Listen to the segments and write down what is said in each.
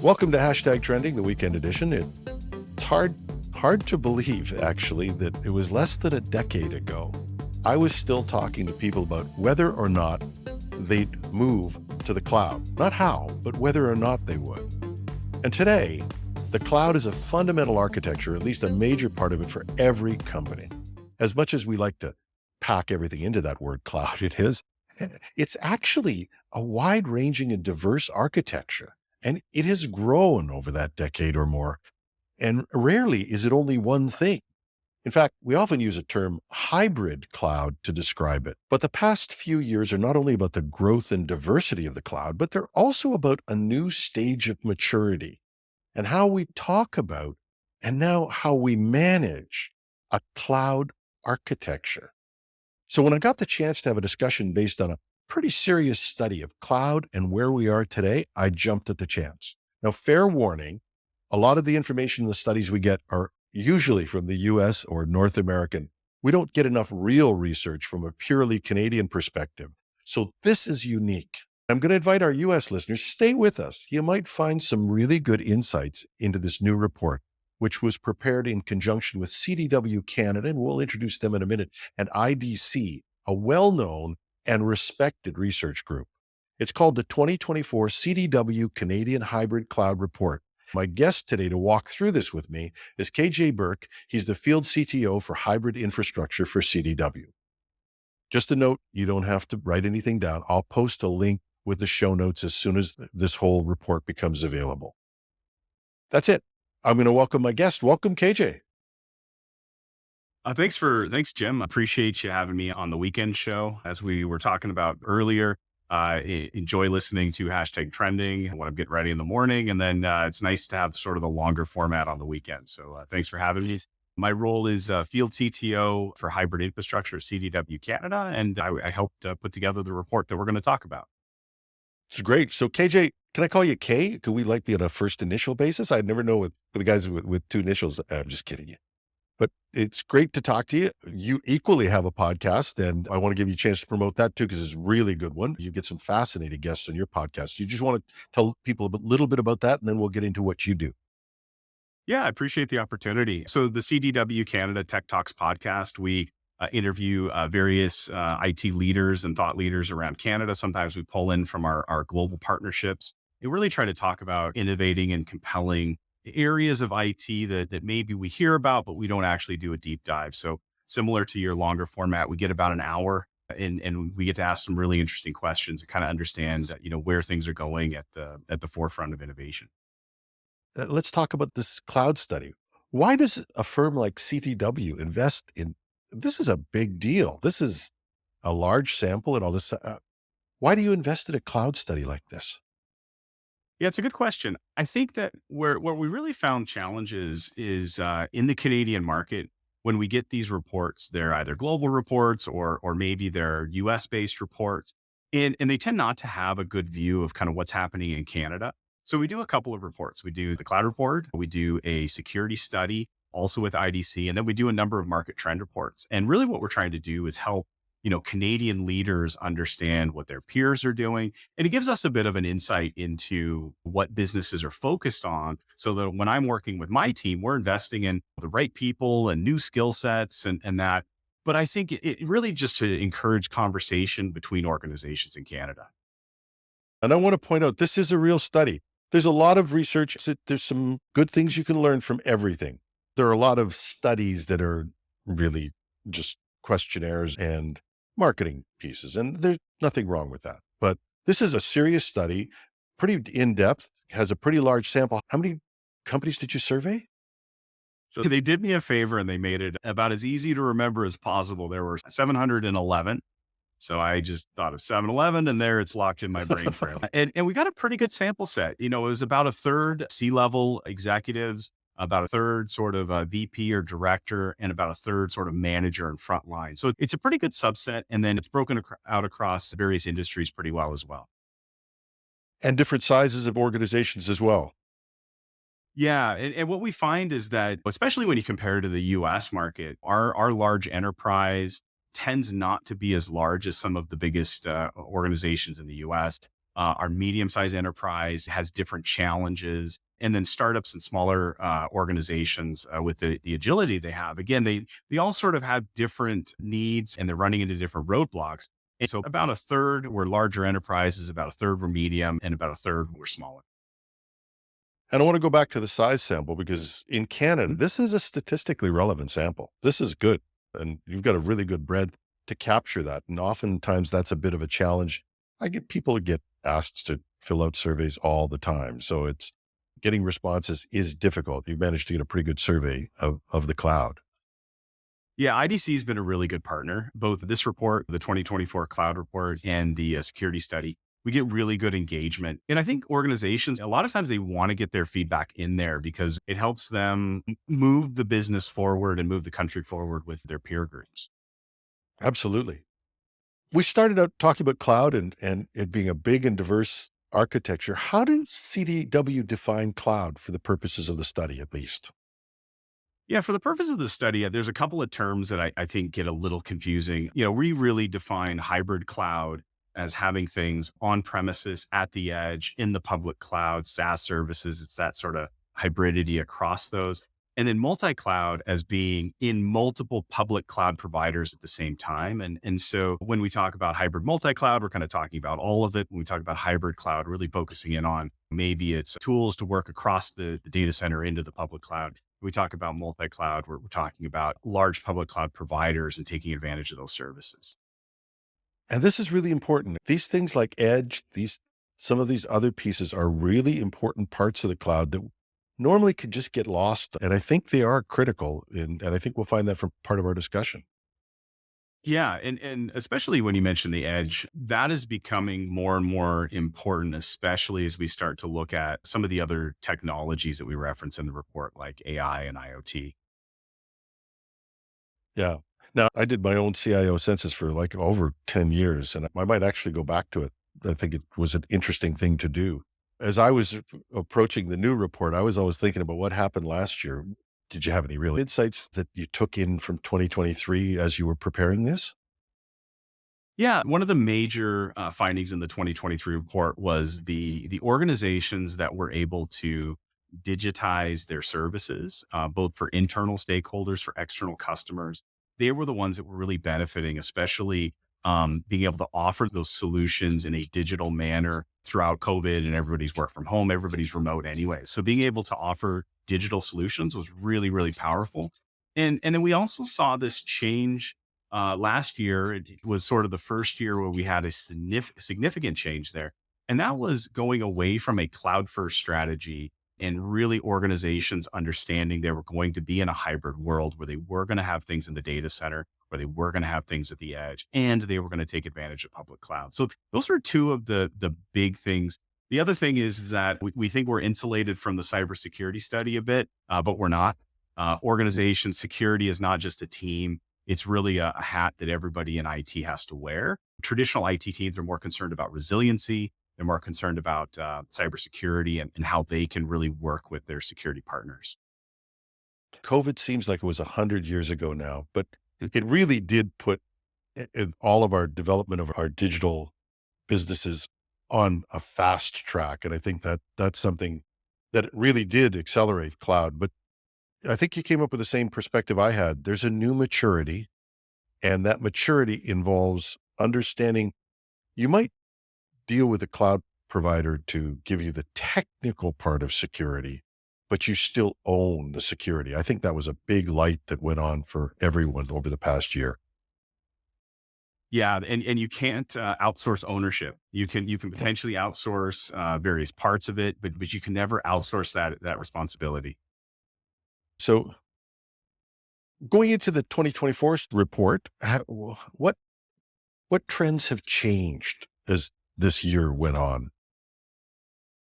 Welcome to Hashtag Trending, the weekend edition. It's hard to believe, actually, that it was less than a decade ago. I was still talking to people about whether or not they'd move to the cloud. Not how, but whether or not they would. And today, the cloud is a fundamental architecture, at least a major part of it for every company. As much as we like to pack everything into that word cloud, it's actually a wide-ranging and diverse architecture. And it has grown over that decade or more. And rarely is it only one thing. In fact, we often use a term hybrid cloud to describe it. But the past few years are not only about the growth and diversity of the cloud, but they're also about a new stage of maturity and how we talk about and now how we manage a cloud architecture. So when I got the chance to have a discussion based on a pretty serious study of cloud and where we are today, I jumped at the chance. Now, fair warning, a lot of the information in the studies we get are usually from the US or North American. We don't get enough real research from a purely Canadian perspective. So this is unique. I'm going to invite our US listeners, stay with us. You might find some really good insights into this new report, which was prepared in conjunction with CDW Canada, and we'll introduce them in a minute, and IDC, a well-known and respected research group. It's called the 2024 CDW Canadian Hybrid Cloud Report. My guest today to walk through this with me is KJ Burke. He's the field CTO for hybrid infrastructure for CDW. Just a note, you don't have to write anything down. I'll post a link with the show notes as soon as this whole report becomes available. That's it. I'm going to welcome my guest. Welcome, KJ. Thanks, Jim. Appreciate you having me on the weekend show. As we were talking about earlier, enjoy listening to Hashtag Trending when I'm getting ready in the morning. And then it's nice to have sort of the longer format on the weekend. So thanks for having me. My role is field CTO for hybrid infrastructure at CDW Canada. And I helped put together the report that we're going to talk about. It's great. So KJ, can I call you K? Could we be on a first initial basis? I never know with the guys with two initials. I'm just kidding you. But it's great to talk to you. You equally have a podcast, and I want to give you a chance to promote that too, because it's a really good one. You get some fascinating guests on your podcast. You just want to tell people a little bit about that, and then we'll get into what you do. Yeah, I appreciate the opportunity. So the CDW Canada Tech Talks podcast, we interview various IT leaders and thought leaders around Canada. Sometimes we pull in from our global partnerships and really try to talk about innovating and compelling areas of IT that maybe we hear about, but we don't actually do a deep dive. So similar to your longer format, we get about an hour and we get to ask some really interesting questions and kind of understand, where things are going at the forefront of innovation. Let's talk about this cloud study. Why does a firm like CDW invest in this? Is a big deal. This is a large sample and all this. Why do you invest in a cloud study like this? Yeah, it's a good question. I think that where we really found challenges is in the Canadian market. When we get these reports, they're either global reports or maybe they're US based reports, and they tend not to have a good view of kind of what's happening in Canada. So we do a couple of reports. We do the cloud report, we do a security study, also with IDC, and then we do a number of market trend reports. And really, what we're trying to do is help Canadian leaders understand what their peers are doing. And it gives us a bit of an insight into what businesses are focused on so that when I'm working with my team, we're investing in the right people and new skill sets and that. But I think it really just to encourage conversation between organizations in Canada. And I want to point out, this is a real study. There's a lot of research. There's some good things you can learn from everything. There are a lot of studies that are really just questionnaires and marketing pieces, and there's nothing wrong with that. But this is a serious study, pretty in-depth, has a pretty large sample. How many companies did you survey? So they did me a favor and they made it about as easy to remember as possible. There were 711. So I just thought of 7-Eleven and there it's locked in my brain forever. And we got a pretty good sample set. It was about a third C-level executives, about a third sort of a VP or director, and about a third sort of manager and frontline. So it's a pretty good subset. And then it's broken out across various industries pretty well as well. And different sizes of organizations as well. Yeah. And what we find is that, especially when you compare to the US market, our large enterprise tends not to be as large as some of the biggest organizations in the US. Our medium-sized enterprise has different challenges. And then startups and smaller organizations with the agility they have, again, they all sort of have different needs and they're running into different roadblocks. And so about a third were larger enterprises, about a third were medium, and about a third were smaller. And I want to go back to the size sample because in Canada, this is a statistically relevant sample. This is good. And you've got a really good breadth to capture that. And oftentimes that's a bit of a challenge. I get people who get asked to fill out surveys all the time. So it's getting responses is difficult. You managed to get a pretty good survey of the cloud. Yeah, IDC has been a really good partner. Both this report, the 2024 cloud report, and the security study, we get really good engagement. And I think organizations, a lot of times they want to get their feedback in there because it helps them move the business forward and move the country forward with their peer groups. Absolutely. We started out talking about cloud and it being a big and diverse architecture. How do CDW define cloud for the purposes of the study, at least? Yeah, for the purpose of the study, there's a couple of terms that I think get a little confusing. We really define hybrid cloud as having things on premises, at the edge, in the public cloud, SaaS services. It's that sort of hybridity across those. And then multi-cloud as being in multiple public cloud providers at the same time. And so when we talk about hybrid multi-cloud, we're kind of talking about all of it. When we talk about hybrid cloud, really focusing in on maybe it's tools to work across the data center into the public cloud. We talk about multi-cloud, we're talking about large public cloud providers and taking advantage of those services. And this is really important. These things like edge, some of these other pieces are really important parts of the cloud that normally could just get lost. And I think they are critical. And I think we'll find that from part of our discussion. Yeah, and especially when you mention the edge, that is becoming more and more important, especially as we start to look at some of the other technologies that we reference in the report, like AI and IoT. Yeah. Now, I did my own CIO census for like over 10 years, and I might actually go back to it. I think it was an interesting thing to do. As I was approaching the new report, I was always thinking about what happened last year. Did you have any real insights that you took in from 2023 as you were preparing this? Yeah, one of the major findings in the 2023 report was the organizations that were able to digitize their services, both for internal stakeholders, for external customers. They were the ones that were really benefiting, especially being able to offer those solutions in a digital manner throughout COVID and everybody's work from home, everybody's remote anyway. So being able to offer digital solutions was really, really powerful. And then we also saw this change last year. It was sort of the first year where we had a significant change there. And that was going away from a cloud first strategy and really organizations understanding they were going to be in a hybrid world where they were going to have things in the data center, where they were going to have things at the edge, and they were going to take advantage of public cloud. So those are two of the big things. The other thing is that we think we're insulated from the cybersecurity study a bit, but we're not. Organization security is not just a team. It's really a hat that everybody in IT has to wear. Traditional IT teams are more concerned about resiliency. They're more concerned about cybersecurity and how they can really work with their security partners. COVID seems like it was 100 years ago now, but it really did put all of our development of our digital businesses on a fast track. And I think that that's something that it really did accelerate cloud. But I think you came up with the same perspective I had. There's a new maturity, and that maturity involves understanding you might deal with a cloud provider to give you the technical part of security, but you still own the security. I think that was a big light that went on for everyone over the past year. Yeah, and you can't outsource ownership. You can potentially outsource various parts of it, but you can never outsource that responsibility. So going into the 2024 report, what trends have changed as this year went on?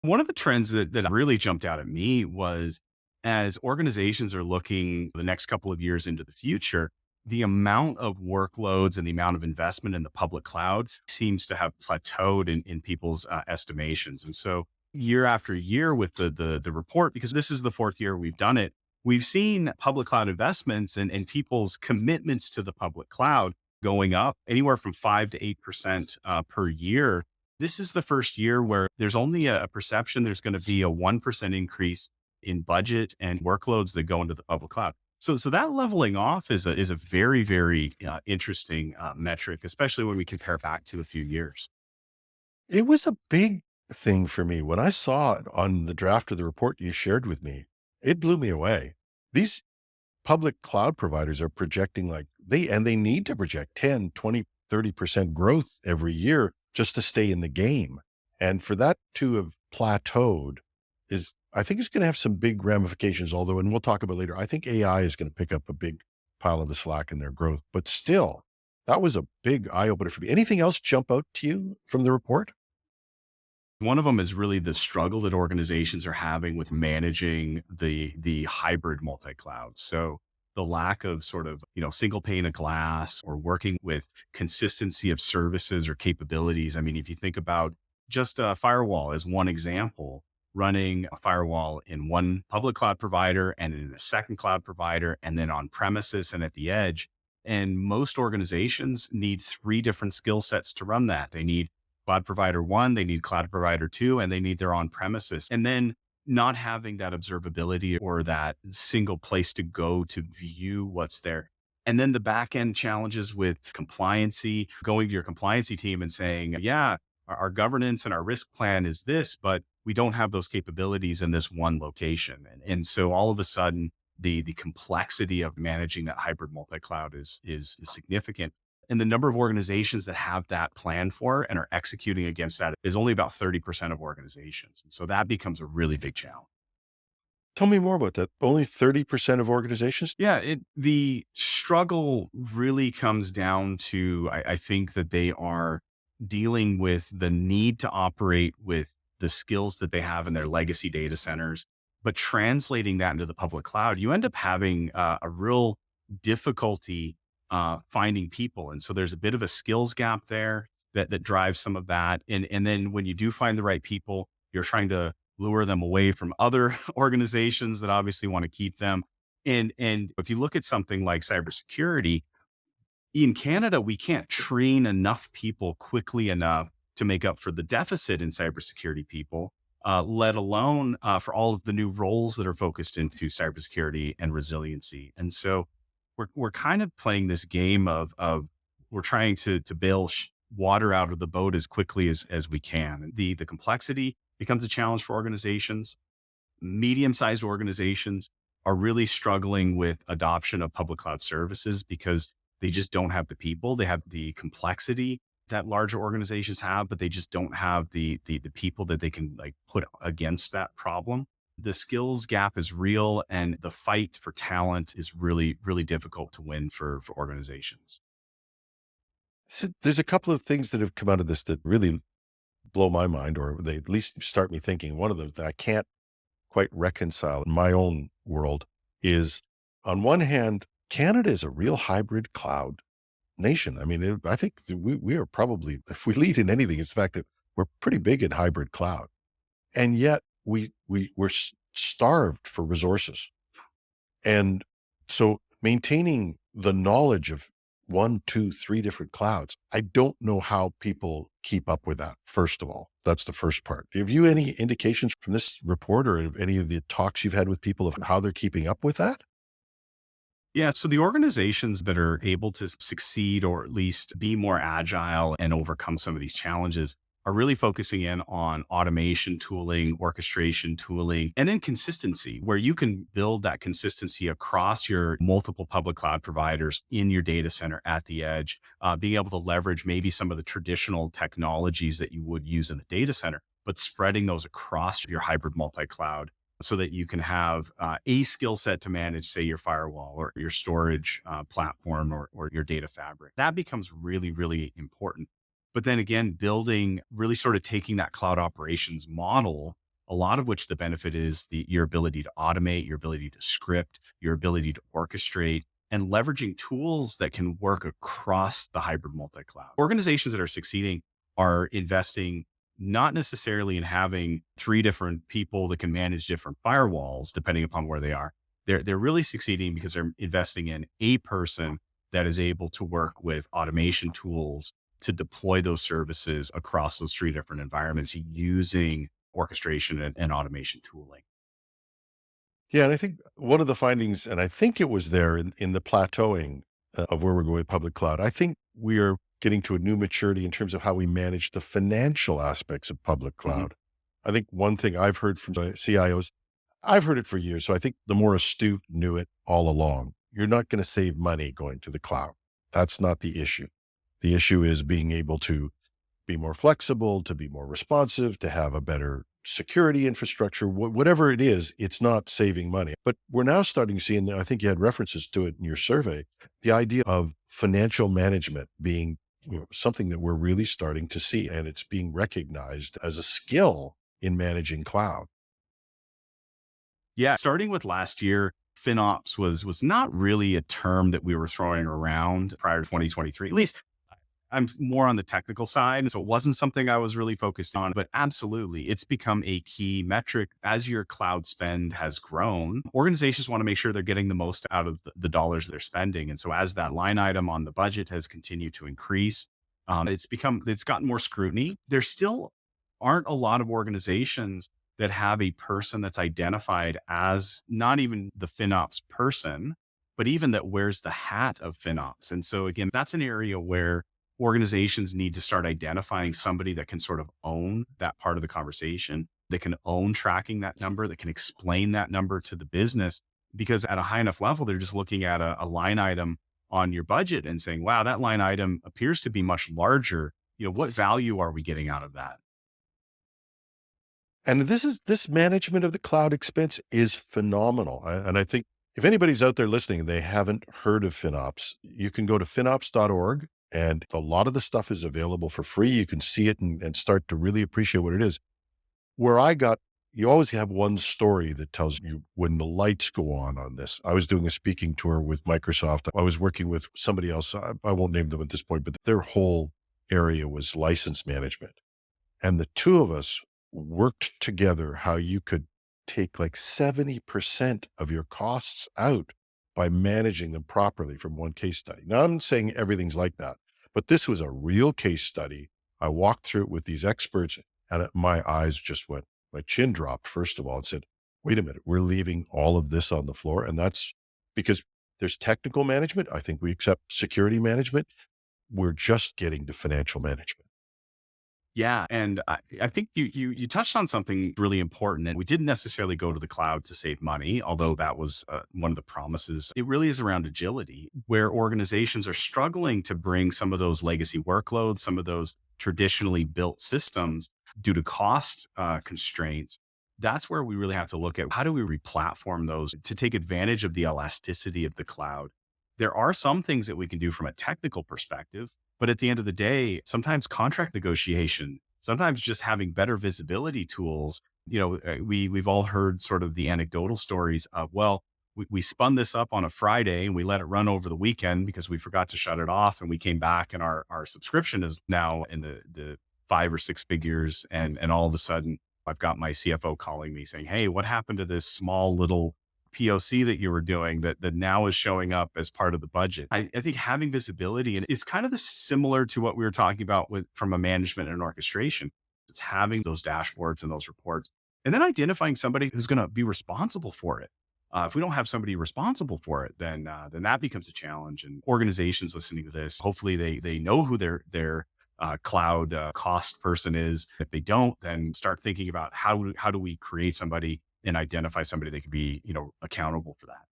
One of the trends that really jumped out at me was as organizations are looking the next couple of years into the future, the amount of workloads and the amount of investment in the public cloud seems to have plateaued in people's estimations. And so year after year with the report, because this is the fourth year we've done it, we've seen public cloud investments and people's commitments to the public cloud going up anywhere from 5 to 8% per year. This is the first year where there's only a perception there's going to be a 1% increase in budget and workloads that go into the public cloud. So that leveling off is a very, very interesting metric, especially when we compare back to a few years. It was a big thing for me when I saw it on the draft of the report you shared with me. It blew me away. These public cloud providers are projecting like they need to project 10, 20, 30% growth every year just to stay in the game. And for that to have plateaued is, I think it's going to have some big ramifications, although, and we'll talk about later, I think AI is going to pick up a big pile of the slack in their growth, but still, that was a big eye opener for me. Anything else jump out to you from the report? One of them is really the struggle that organizations are having with managing the hybrid multi-cloud. So the lack of sort of, single pane of glass or working with consistency of services or capabilities. I mean, if you think about just a firewall as one example, running a firewall in one public cloud provider and in a second cloud provider, and then on premises and at the edge. And most organizations need three different skill sets to run that. They need cloud provider one, they need cloud provider two, and they need their on premises. And then not having that observability or that single place to go to view what's there. And then the back end challenges with compliancy, going to your compliancy team and saying, yeah, our governance and our risk plan is this, but we don't have those capabilities in this one location. And so all of a sudden, the complexity of managing that hybrid multi-cloud is significant. And the number of organizations that have that planned for and are executing against that is only about 30% of organizations. And so that becomes a really big challenge. Tell me more about that. Only 30% of organizations? Yeah, the struggle really comes down to, I think that they are dealing with the need to operate with the skills that they have in their legacy data centers, but translating that into the public cloud, you end up having a real difficulty finding people. And so there's a bit of a skills gap there that drives some of that. And then when you do find the right people, you're trying to lure them away from other organizations that obviously want to keep them. And if you look at something like cybersecurity, in Canada, we can't train enough people quickly enough to make up for the deficit in cybersecurity people, let alone for all of the new roles that are focused into cybersecurity and resiliency. And so we're kind of playing this game of we're trying to bail water out of the boat as quickly as we can. The complexity becomes a challenge for organizations. Medium-sized organizations are really struggling with adoption of public cloud services because they just don't have the people. They have the complexity that larger organizations have, but they just don't have the people that they can like put against that problem. The skills gap is real, and the fight for talent is really, really difficult to win for organizations. So there's a couple of things that have come out of this that really blow my mind, or they at least start me thinking. One of them that I can't quite reconcile in my own world is, on one hand, Canada is a real hybrid cloud nation. I mean, I think we are probably, if we lead in anything, it's the fact that we're pretty big in hybrid cloud. And yet we're starved for resources. And so maintaining the knowledge of one, two, three different clouds, I don't know how people keep up with that. First of all, that's the first part. Have you any indications from this report or any of the talks you've had with people of how they're keeping up with that? Yeah. So the organizations that are able to succeed or at least be more agile and overcome some of these challenges are really focusing in on automation tooling, orchestration tooling, and then consistency, where you can build that consistency across your multiple public cloud providers in your data center at the edge, being able to leverage maybe some of the traditional technologies that you would use in the data center, but spreading those across your hybrid multi-cloud so that you can have a skill set to manage, say, your firewall or your storage platform or your data fabric. That becomes really, really important. But then again, building, really sort of taking that cloud operations model, a lot of which the benefit is your ability to automate, your ability to script, your ability to orchestrate, and leveraging tools that can work across the hybrid multi-cloud. Organizations that are succeeding are investing not necessarily in having three different people that can manage different firewalls, depending upon where they are. They're really succeeding because they're investing in a person that is able to work with automation tools, to deploy those services across those three different environments using orchestration and automation tooling. Yeah, and I think one of the findings, and I think it was there in the plateauing of where we're going with public cloud, I think we are getting to a new maturity in terms of how we manage the financial aspects of public Mhm. cloud. I think one thing I've heard from CIOs, I've heard it for years. So I think the more astute knew it all along. You're not going to save money going to the cloud. That's not the issue. The issue is being able to be more flexible, to be more responsive, to have a better security infrastructure, whatever it is, it's not saving money. But we're now starting to see, and I think you had references to it in your survey, the idea of financial management being something that we're really starting to see, and it's being recognized as a skill in managing cloud. Yeah, starting with last year, FinOps was not really a term that we were throwing around prior to 2023. At least I'm more on the technical side, so it wasn't something I was really focused on, but absolutely, it's become a key metric as your cloud spend has grown. Organizations want to make sure they're getting the most out of the dollars they're spending, and so as that line item on the budget has continued to increase, it's gotten more scrutiny. There still aren't a lot of organizations that have a person that's identified as not even the FinOps person, but even that wears the hat of FinOps. And so again, that's an area where organizations need to start identifying somebody that can sort of own that part of the conversation, that can own tracking that number, that can explain that number to the business. Because at a high enough level, they're just looking at a line item on your budget and saying, wow, that line item appears to be much larger. What value are we getting out of that? And this management of the cloud expense is phenomenal. And I think if anybody's out there listening and they haven't heard of FinOps, you can go to finops.org and a lot of the stuff is available for free. You can see it and start to really appreciate what it is. Where I got, you always have one story that tells you when the lights go on this. I was doing a speaking tour with Microsoft. I was working with somebody else. I won't name them at this point, but their whole area was license management. And the two of us worked together how you could take like 70% of your costs out by managing them properly from one case study. Now, I'm not saying everything's like that, but this was a real case study. I walked through it with these experts and my eyes just went, my chin dropped, first of all, and said, wait a minute, we're leaving all of this on the floor. And that's because there's technical management. I think we accept security management. We're just getting to financial management. Yeah, and I think you touched on something really important, and we didn't necessarily go to the cloud to save money, although that was one of the promises. It really is around agility, where organizations are struggling to bring some of those legacy workloads, some of those traditionally built systems due to cost constraints. That's where we really have to look at how do we replatform those to take advantage of the elasticity of the cloud. There are some things that we can do from a technical perspective, but at the end of the day, sometimes contract negotiation, sometimes just having better visibility tools. We've all heard sort of the anecdotal stories of, well, we spun this up on a Friday and we let it run over the weekend because we forgot to shut it off, and we came back and our subscription is now in the 5 or 6 figures, and all of a sudden I've got my CFO calling me saying, hey, what happened to this small little POC that you were doing that now is showing up as part of the budget? I think having visibility, and it's kind of similar to what we were talking about with from a management and orchestration. It's having those dashboards and those reports, and then identifying somebody who's going to be responsible for it. If we don't have somebody responsible for it, then that becomes a challenge. And organizations listening to this, hopefully they know who their cloud cost person is. If they don't, then start thinking about how do we create somebody and identify somebody that could be, accountable for that.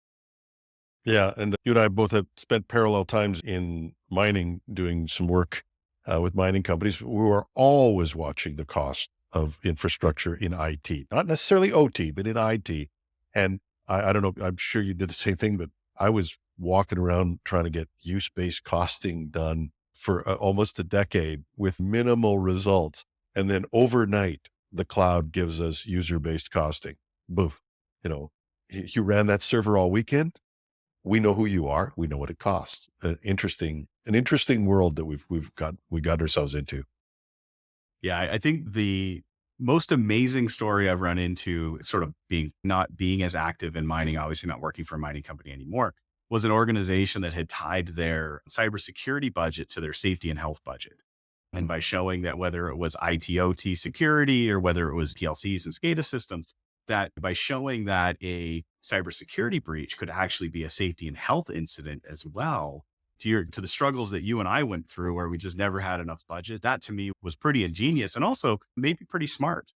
Yeah, and you and I both have spent parallel times in mining, doing some work with mining companies who are always watching the cost of infrastructure in IT, not necessarily OT, but in IT. And I don't know, I'm sure you did the same thing, but I was walking around trying to get use-based costing done for almost a decade with minimal results. And then overnight, the cloud gives us user-based costing. Boof. You know, you ran that server all weekend. We know who you are. We know what it costs. An interesting world that we got ourselves into. Yeah, I think the most amazing story I've run into, sort of not being as active in mining, obviously not working for a mining company anymore, was an organization that had tied their cybersecurity budget to their safety and health budget. And by showing that whether it was IT/OT security or whether it was PLCs and SCADA systems, that by showing that a cybersecurity breach could actually be a safety and health incident as well, to the struggles that you and I went through where we just never had enough budget, that to me was pretty ingenious and also maybe pretty smart.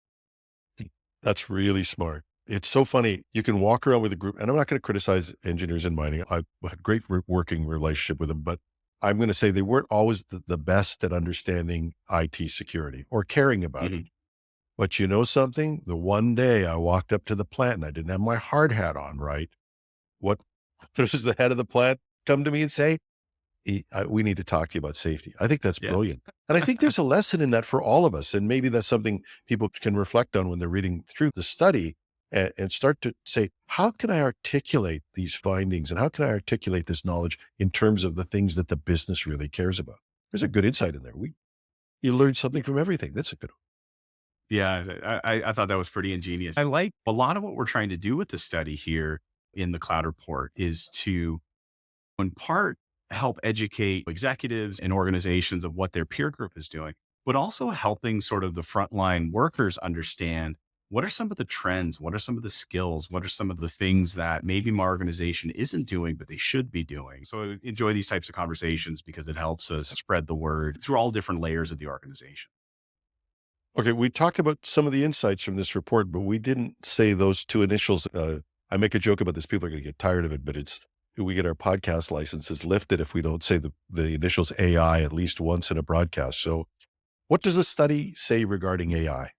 That's really smart. It's so funny. You can walk around with a group, and I'm not going to criticize engineers in mining. I had great working relationship with them, but I'm going to say they weren't always the best at understanding IT security or caring about it. Mhm. But you know something? The one day I walked up to the plant and I didn't have my hard hat on, right? What does the head of the plant come to me and say? We need to talk to you about safety. I think that's Yeah. brilliant. And I think there's a lesson in that for all of us. And maybe that's something people can reflect on when they're reading through the study and start to say, how can I articulate these findings and how can I articulate this knowledge in terms of the things that the business really cares about? There's a good insight in there. You learn something from everything. That's a good one. Yeah, I thought that was pretty ingenious. I like a lot of what we're trying to do with the study here in the cloud report is to, in part, help educate executives and organizations of what their peer group is doing, but also helping sort of the frontline workers understand what are some of the trends, what are some of the skills, what are some of the things that maybe my organization isn't doing, but they should be doing. So I enjoy these types of conversations because it helps us spread the word through all different layers of the organization. Okay, we talked about some of the insights from this report, but we didn't say those two initials. I make a joke about this. People are going to get tired of it, but we get our podcast licenses lifted if we don't say the initials AI at least once in a broadcast. So what does the study say regarding AI?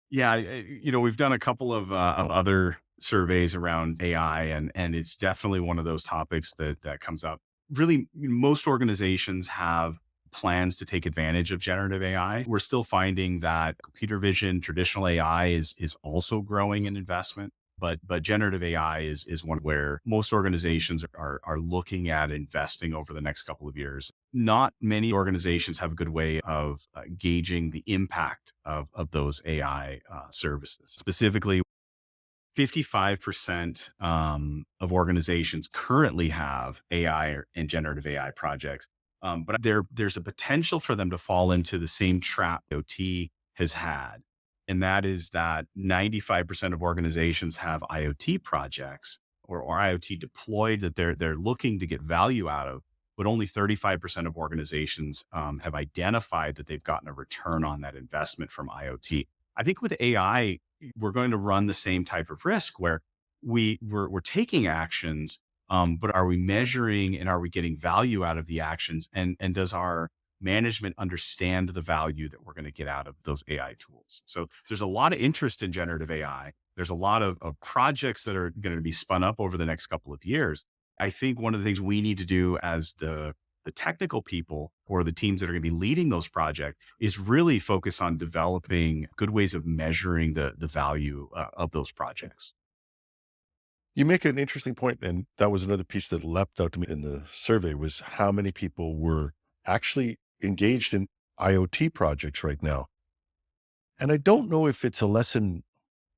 Yeah, we've done a couple of other surveys around AI, and it's definitely one of those topics that comes up. Really, most organizations have plans to take advantage of generative AI. We're still finding that computer vision, traditional AI is also growing in investment. But generative AI is one where most organizations are looking at investing over the next couple of years. Not many organizations have a good way of gauging the impact of those AI services. Specifically, 55% of organizations currently have and generative AI projects. But there's a potential for them to fall into the same trap IoT has had. And that is that 95% of organizations have IoT projects or IoT deployed that they're looking to get value out of, but only 35% of organizations have identified that they've gotten a return on that investment from IoT. I think with AI, we're going to run the same type of risk where we're taking actions, but are we measuring and are we getting value out of the actions? And does our management understand the value that we're going to get out of those AI tools? So there's a lot of interest in generative AI. There's a lot of projects that are going to be spun up over the next couple of years. I think one of the things we need to do as the technical people or the teams that are going to be leading those projects is really focus on developing good ways of measuring the value of those projects. You make an interesting point, and that was another piece that leapt out to me in the survey was how many people were actually engaged in IoT projects right now. And I don't know if it's a lesson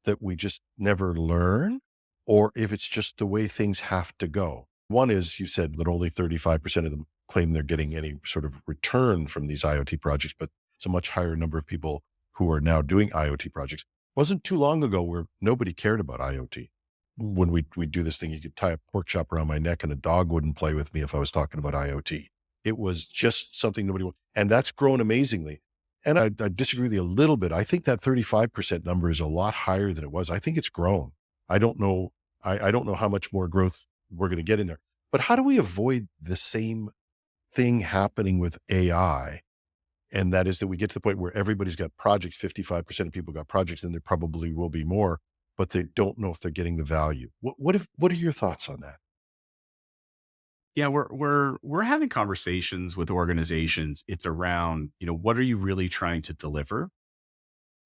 that we just never learn or if it's just the way things have to go. One is you said that only 35% of them claim they're getting any sort of return from these IoT projects, but it's a much higher number of people who are now doing IoT projects. It wasn't too long ago where nobody cared about IoT. When we do this thing, you could tie a pork chop around my neck and a dog wouldn't play with me if I was talking about IoT. It was just something nobody, and that's grown amazingly. And I disagree with you a little bit. I think that 35% number is a lot higher than it was. I think it's grown. I don't know. I don't know how much more growth we're going to get in there. But how do we avoid the same thing happening with AI? And that is that we get to the point where everybody's got projects. 55% of people got projects, and there probably will be more, but they don't know if they're getting the value. What are your thoughts on that? Yeah, we're having conversations with organizations. It's around, what are you really trying to deliver?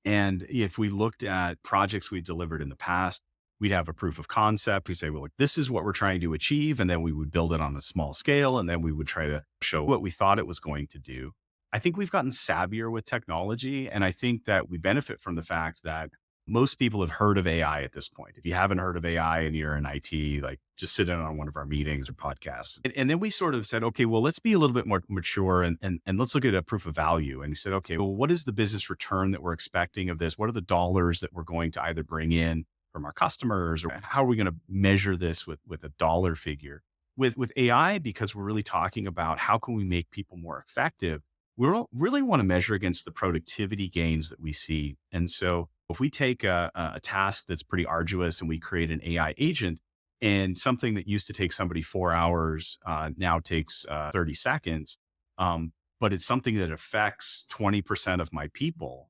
And if we looked at projects we delivered in the past, we'd have a proof of concept. We say, well, look, this is what we're trying to achieve. And then we would build it on a small scale. And then we would try to show what we thought it was going to do. I think we've gotten savvier with technology. And I think that we benefit from the fact that Most people have heard of AI at this point. If you haven't heard of AI and you're in IT, like just sit in on one of our meetings or podcasts. And then we sort of said, okay, well, let's be a little bit more mature and let's look at a proof of value. And we said, okay, well, what is the business return that we're expecting of this? What are the dollars that we're going to either bring in from our customers, or how are we going to measure this with a dollar figure? With AI, because we're really talking about how can we make people more effective, we don't really want to measure against the productivity gains that we see. And so if we take a task that's pretty arduous and we create an AI agent, and something that used to take somebody 4 hours now takes 30 seconds, but it's something that affects 20% of my people,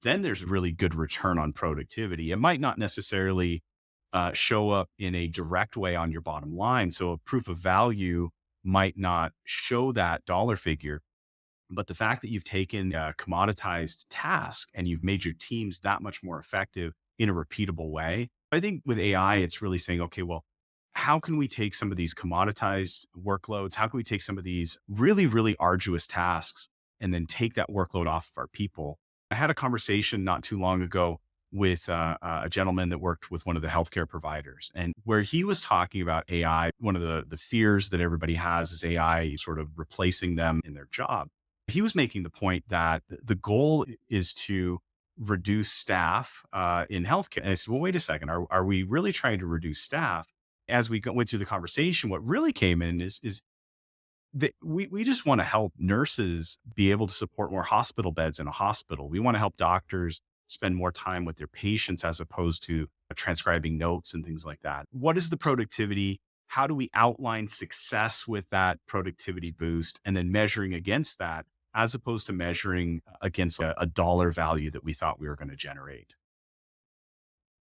then there's a really good return on productivity. It might not necessarily show up in a direct way on your bottom line. So a proof of value might not show that dollar figure, but the fact that you've taken a commoditized task and you've made your teams that much more effective in a repeatable way. I think with AI, it's really saying, okay, well, how can we take some of these commoditized workloads? How can we take some of these really, really arduous tasks and then take that workload off of our people? I had a conversation not too long ago with a gentleman that worked with one of the healthcare providers, and where he was talking about AI. One of the fears that everybody has is AI sort of replacing them in their job. He was making the point that the goal is to reduce staff in healthcare. And I said, well, wait a second. Are we really trying to reduce staff? As we went through the conversation, what really came in is that we just want to help nurses be able to support more hospital beds in a hospital. We want to help doctors spend more time with their patients as opposed to transcribing notes and things like that. What is the productivity? How do we outline success with that productivity boost and then measuring against that, as opposed to measuring against a dollar value that we thought we were going to generate?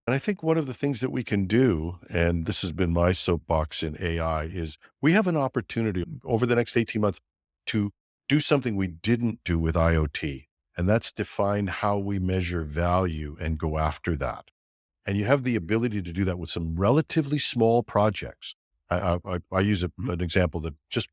And I think one of the things that we can do, and this has been my soapbox in AI, is we have an opportunity over the next 18 months to do something we didn't do with IoT. And that's define how we measure value and go after that. And you have the ability to do that with some relatively small projects. I use Mhm. an example that just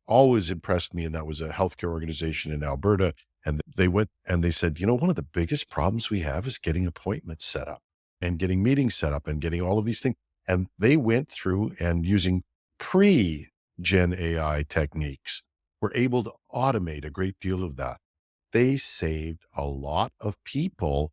always impressed me, and that was a healthcare organization in Alberta. And they went and they said, you know, one of the biggest problems we have is getting appointments set up and getting meetings set up and getting all of these things. And they went through and using pre-Gen AI techniques were able to automate a great deal of that. They saved a lot of people,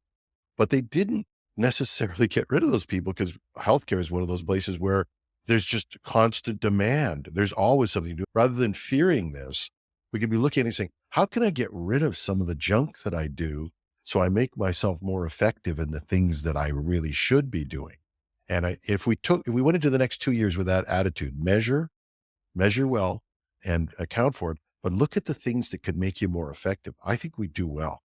but they didn't necessarily get rid of those people because healthcare is one of those places where there's just constant demand. There's always something to do. Rather than fearing this, we could be looking at it and saying, how can I get rid of some of the junk that I do so I make myself more effective in the things that I really should be doing? And if we went into the next 2 years with that attitude, measure well and account for it, but look at the things that could make you more effective. I think we do well.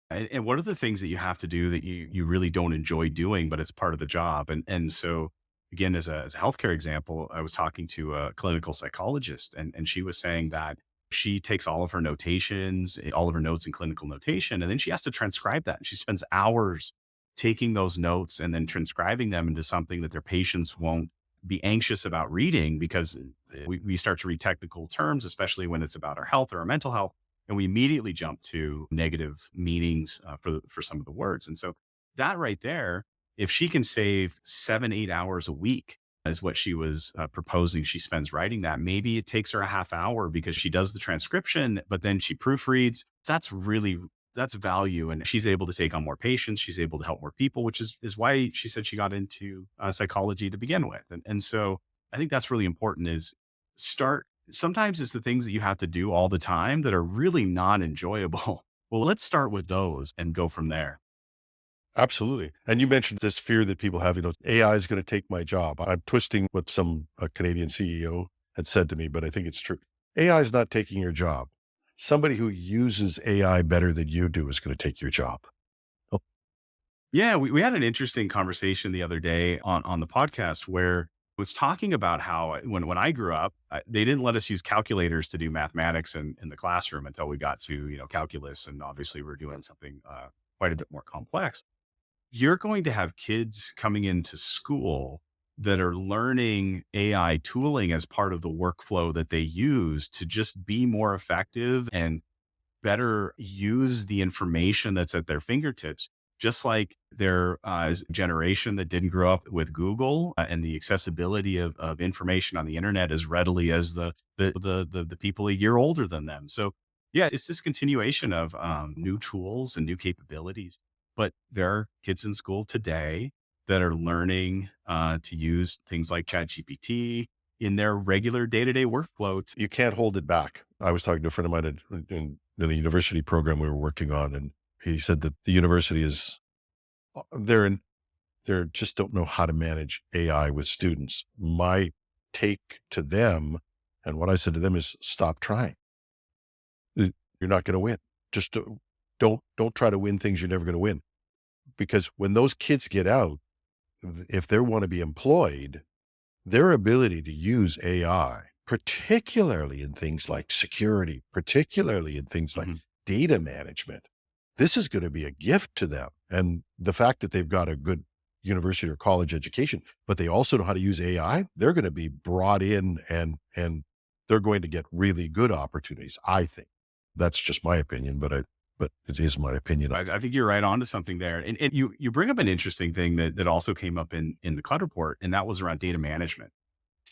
And what are the things that you have to do that you really don't enjoy doing, but it's part of the job? And so again, as a healthcare example, I was talking to a clinical psychologist, and she was saying that she takes all of her notations, all of her notes in clinical notation, and then she has to transcribe that. And she spends hours taking those notes and then transcribing them into something that their patients won't be anxious about reading, because we start to read technical terms, especially when it's about our health or our mental health, and we immediately jump to negative meanings for some of the words. And so that right there, if she can save 7 8 hours a week, is what she was proposing she spends writing that. Maybe it takes her a half hour because she does the transcription, but then she proofreads. That's value, and she's able to take on more patients. She's able to help more people, which is why she said she got into psychology to begin with. And so I think that's really important. Is start sometimes it's the things that you have to do all the time that are really not enjoyable. Well, let's start with those and go from there. Absolutely. And you mentioned this fear that people have, AI is going to take my job. I'm twisting what some Canadian CEO had said to me, but I think it's true. AI is not taking your job. Somebody who uses AI better than you do is going to take your job. Oh, Yeah, we had an interesting conversation the other day on the podcast where I was talking about how when I grew up, they didn't let us use calculators to do mathematics in the classroom until we got to, calculus. And obviously we're doing something quite a bit more complex. You're going to have kids coming into school that are learning AI tooling as part of the workflow that they use to just be more effective and better use the information that's at their fingertips just like there is a generation that didn't grow up with Google and the accessibility of information on the internet as readily as the people a year older than them. So yeah, it's this continuation of new tools and new capabilities. But there are kids in school today that are learning to use things like ChatGPT in their regular day-to-day workflow. You can't hold it back. I was talking to a friend of mine in the university program we were working on, and he said that the university is they're just don't know how to manage AI with students. My take to them, and what I said to them is, stop trying. You're not going to win. Just don't try to win things you're never going to win. Because when those kids get out, if they want to be employed, their ability to use AI, particularly in things like security, particularly in things like Mhm. data management, this is going to be a gift to them. And the fact that they've got a good university or college education, but they also know how to use AI, they're going to be brought in and they're going to get really good opportunities, I think. That's just my opinion, but it is my opinion. I think you're right on to something there. And you bring up an interesting thing that also came up in the cloud report, and that was around data management.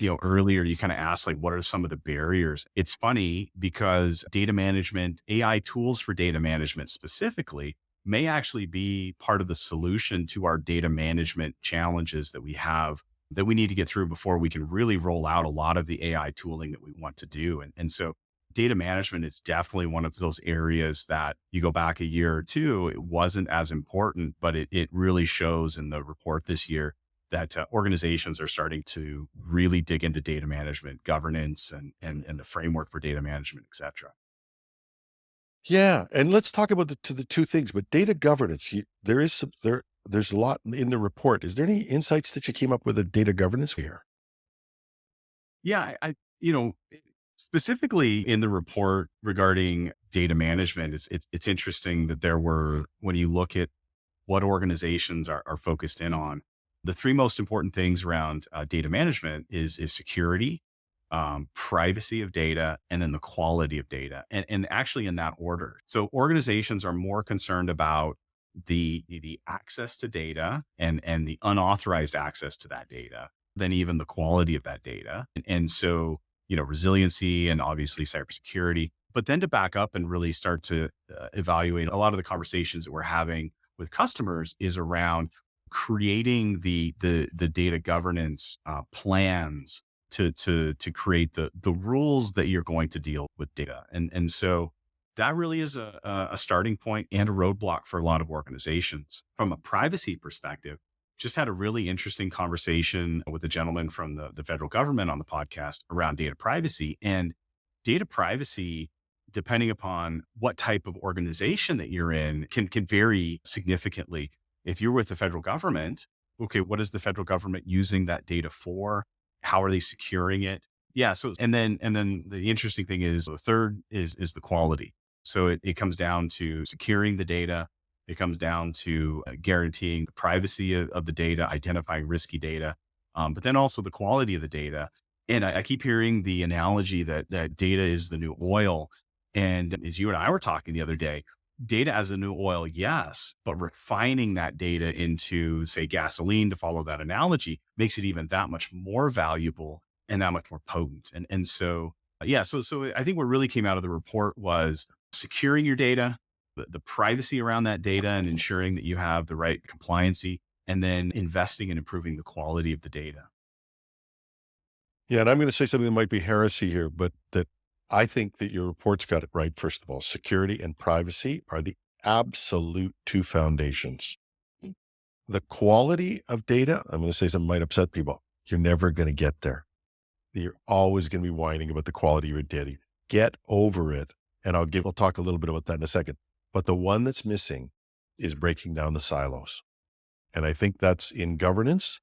Earlier you kind of asked, like, what are some of the barriers? It's funny because data management, AI tools for data management specifically, may actually be part of the solution to our data management challenges that we have that we need to get through before we can really roll out a lot of the AI tooling that we want to do. And so data management is definitely one of those areas that you go back a year or two, it wasn't as important, but it really shows in the report this year that organizations are starting to really dig into data management, governance, and the framework for data management, et cetera. Yeah, and let's talk about the two things. But data governance, there is there's a lot in the report. Is there any insights that you came up with a data governance here? Yeah, specifically in the report regarding data management, it's interesting that there were, when you look at what organizations are focused in on, the three most important things around data management is security, privacy of data, and then the quality of data, and actually in that order. So organizations are more concerned about the access to data and the unauthorized access to that data than even the quality of that data. And so, resiliency and obviously cybersecurity, but then to back up and really start to evaluate a lot of the conversations that we're having with customers is around creating the data governance plans to create the rules that you're going to deal with data. And so that really is a starting point and a roadblock for a lot of organizations. From a privacy perspective, just had a really interesting conversation with a gentleman from the federal government on the podcast around data privacy. And data privacy, depending upon what type of organization that you're in, can vary significantly. If you're with the federal government, okay, what is the federal government using that data for? How are they securing it? Yeah. So, and then the interesting thing is the third is the quality. So it comes down to securing the data. It comes down to guaranteeing the privacy of the data, identifying risky data, but then also the quality of the data. And I keep hearing the analogy that data is the new oil. And as you and I were talking the other day, data as a new oil, yes, but refining that data into, say, gasoline, to follow that analogy, makes it even that much more valuable and that much more potent. And so, yeah, so I think what really came out of the report was securing your data, the privacy around that data, and ensuring that you have the right compliancy, and then investing in improving the quality of the data. Yeah, and I'm going to say something that might be heresy here, but that I think that your report's got it right. First of all, security and privacy are the absolute two foundations. The quality of data, I'm going to say something might upset people. You're never going to get there. You're always going to be whining about the quality of your data. Get over it. And I'll talk a little bit about that in a second. But the one that's missing is breaking down the silos. And I think that's in governance.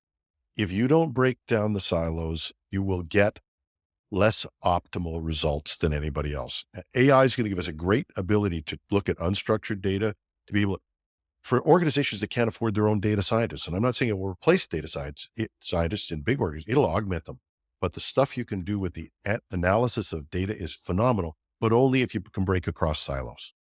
If you don't break down the silos, you will get less optimal results than anybody else. AI is going to give us a great ability to look at unstructured data, to be able to, for organizations that can't afford their own data scientists. And I'm not saying it will replace data scientists in big organizations. It'll augment them. But the stuff you can do with the analysis of data is phenomenal, but only if you can break across silos.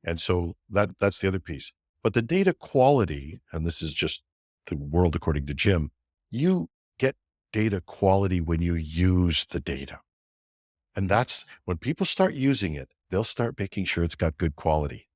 And so that's the other piece. But the data quality, and this is just the world according to Jim, you get data quality when you use the data. And that's when people start using it, they'll start making sure it's got good quality.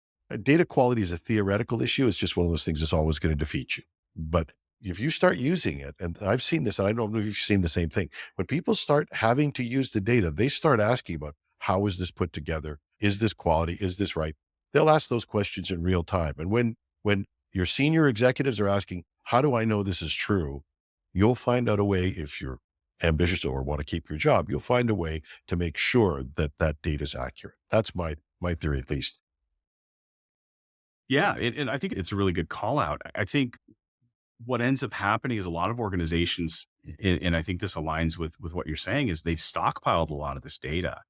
Data quality is a theoretical issue. It's just one of those things that's always going to defeat you. But if you start using it, and I've seen this, and I don't know if you've seen the same thing, when people start having to use the data, they start asking about how is this put together? Is this quality? Is this right? They'll ask those questions in real time. And when your senior executives are asking, how do I know this is true? You'll find out a way, if you're ambitious or want to keep your job, you'll find a way to make sure that that data is accurate. That's my theory, at least. Yeah, and I think it's a really good call out. I think what ends up happening is a lot of organizations, and I think this aligns with what you're saying, is they've stockpiled a lot of this data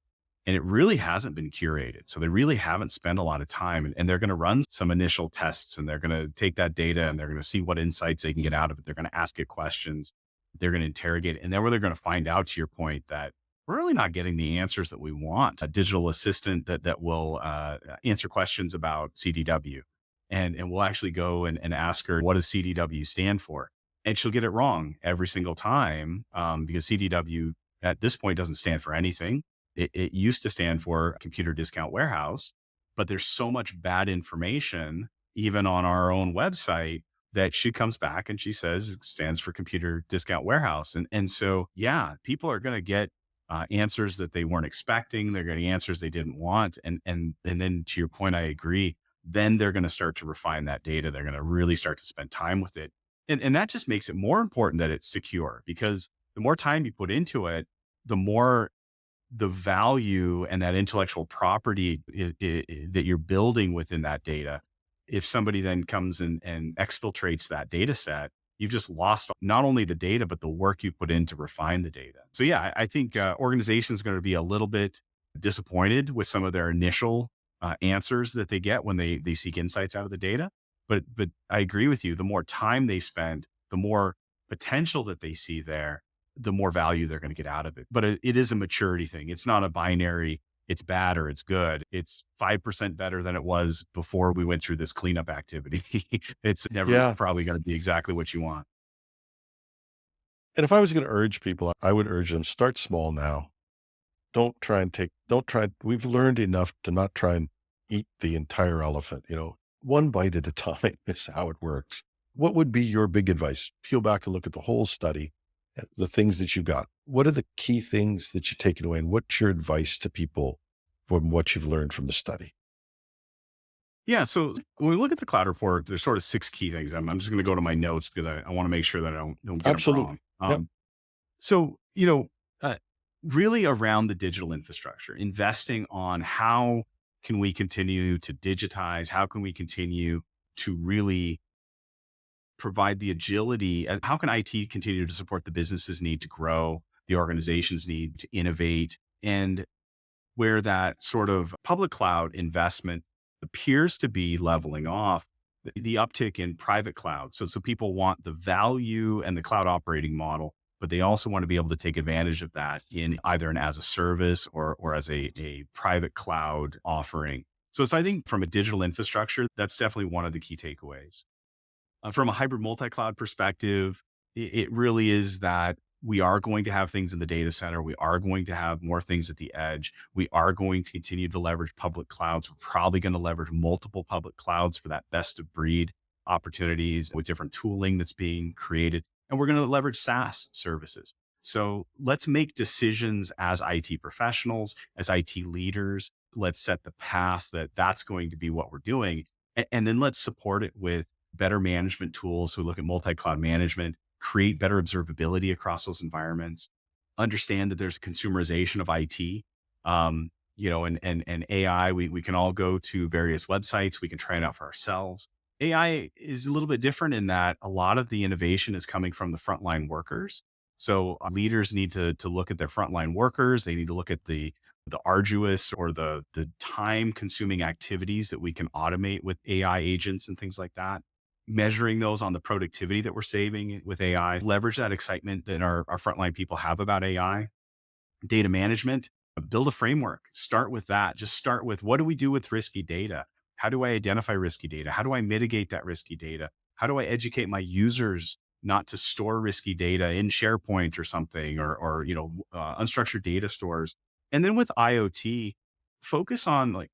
and it really hasn't been curated. So they really haven't spent a lot of time, and they're going to run some initial tests, and they're going to take that data and they're going to see what insights they can get out of it. They're going to ask it questions. They're going to interrogate it. And then where they're going to find out, to your point, that we're really not getting the answers that we want. A digital assistant that will answer questions about CDW. And we'll actually go and ask her, what does CDW stand for? And she'll get it wrong every single time, because CDW at this point doesn't stand for anything. It used to stand for Computer Discount Warehouse, but there's so much bad information, even on our own website, that she comes back and she says it stands for Computer Discount Warehouse. And so, yeah, people are going to get answers that they weren't expecting. They're getting answers they didn't want. And then, to your point, I agree. Then they're going to start to refine that data. They're going to really start to spend time with it. And that just makes it more important that it's secure, because the more time you put into it, the more the value and that intellectual property that you're building within that data. If somebody then comes and exfiltrates that data set, you've just lost not only the data, but the work you put in to refine the data. So yeah, I think organizations are going to be a little bit disappointed with some of their initial answers that they get when they seek insights out of the data. But I agree with you. The more time they spend, the more potential that they see there, the more value they're going to get out of it. But it is a maturity thing. It's not a binary, it's bad or it's good. It's 5% better than it was before we went through this cleanup activity. It's never Yeah. probably going to be exactly what you want. And if I was going to urge people, I would urge them, start small now. Don't try. We've learned enough to not try and eat the entire elephant, one bite at a time is how it works. What would be your big advice? Peel back and look at the whole study, at the things that you got. What are the key things that you're taking away? And what's your advice to people from what you've learned from the study? Yeah. So when we look at the cloud report, there's sort of six key things. I'm just going to go to my notes because I want to make sure that I don't get them wrong. Absolutely. Yep. So, uh, really around the digital infrastructure, investing on how can we continue to digitize? How can we continue to really provide the agility? And how can IT continue to support the business's need to grow, the organization's need to innovate, and where that sort of public cloud investment appears to be leveling off, the uptick in private cloud. So people want the value and the cloud operating model, but they also want to be able to take advantage of that in either an as a service or as a private cloud offering. So I think from a digital infrastructure, that's definitely one of the key takeaways. From a hybrid multi-cloud perspective, it really is that we are going to have things in the data center. We are going to have more things at the edge. We are going to continue to leverage public clouds. We're probably going to leverage multiple public clouds for that best of breed opportunities with different tooling that's being created. And we're going to leverage SaaS services. So let's make decisions as IT professionals, as IT leaders. Let's set the path that that's going to be what we're doing. And then let's support it with better management tools. So look at multi-cloud management, create better observability across those environments, understand that there's a consumerization of IT, and AI. We can all go to various websites. We can try it out for ourselves. AI is a little bit different in that a lot of the innovation is coming from the frontline workers. So leaders need to look at their frontline workers. They need to look at the arduous or the time consuming activities that we can automate with AI agents and things like that, measuring those on the productivity that we're saving with AI, leverage that excitement that our frontline people have about AI, data management, build a framework, start with that. Just start with, what do we do with risky data? How do I identify risky data? How do I mitigate that risky data? How do I educate my users not to store risky data in SharePoint or something, or unstructured data stores? And then with IoT, focus on like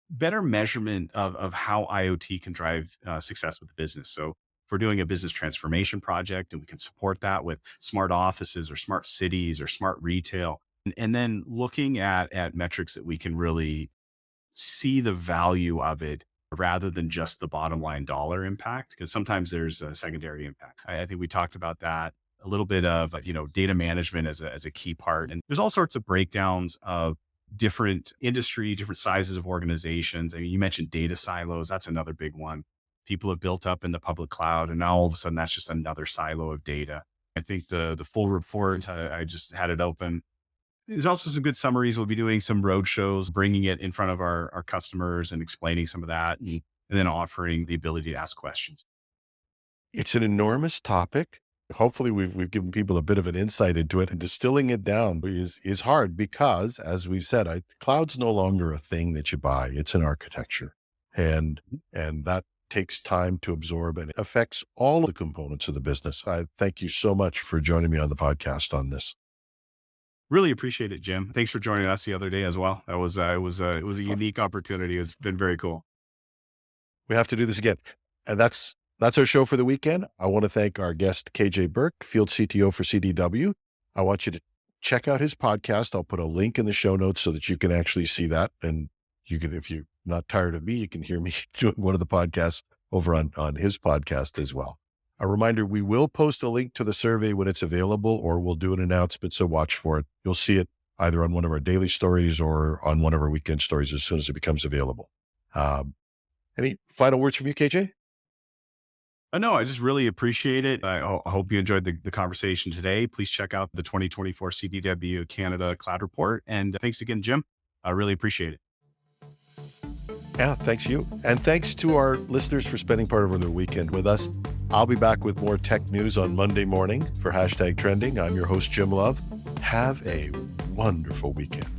better measurement of how IoT can drive success with the business. So if we're doing a business transformation project and we can support that with smart offices or smart cities or smart retail, and then looking at metrics that we can really see the value of it rather than just the bottom line dollar impact, because sometimes there's a secondary impact. I think we talked about that a little bit of, data management as a key part. And there's all sorts of breakdowns of different industry, different sizes of organizations. I mean, you mentioned data silos. That's another big one. People have built up in the public cloud, and now all of a sudden that's just another silo of data. I think the full report, I just had it open. There's also some good summaries. We'll be doing some road shows, bringing it in front of our customers and explaining some of that, and then offering the ability to ask questions. It's an enormous topic. Hopefully we've given people a bit of an insight into it, and distilling it down is hard because, as we've said, cloud's no longer a thing that you buy. It's an architecture, and that takes time to absorb and affects all the components of the business. I thank you so much for joining me on the podcast on this. Really appreciate it, Jim. Thanks for joining us the other day as well. That was it was a unique opportunity. It's been very cool. We have to do this again. And that's our show for the weekend. I want to thank our guest, KJ Burke, Field CTO for CDW. I want you to check out his podcast. I'll put a link in the show notes so that you can actually see that. And you can, if you're not tired of me, you can hear me doing one of the podcasts over on his podcast as well. A reminder, we will post a link to the survey when it's available, or we'll do an announcement, so watch for it. You'll see it either on one of our daily stories or on one of our weekend stories as soon as it becomes available. Any final words from you, KJ? No, I just really appreciate it. I hope you enjoyed the conversation today. Please check out the 2024 CDW Canada Cloud Report. And thanks again, Jim. I really appreciate it. Yeah, thanks you. And thanks to our listeners for spending part of their weekend with us. I'll be back with more tech news on Monday morning for #Trending. I'm your host, Jim Love. Have a wonderful weekend.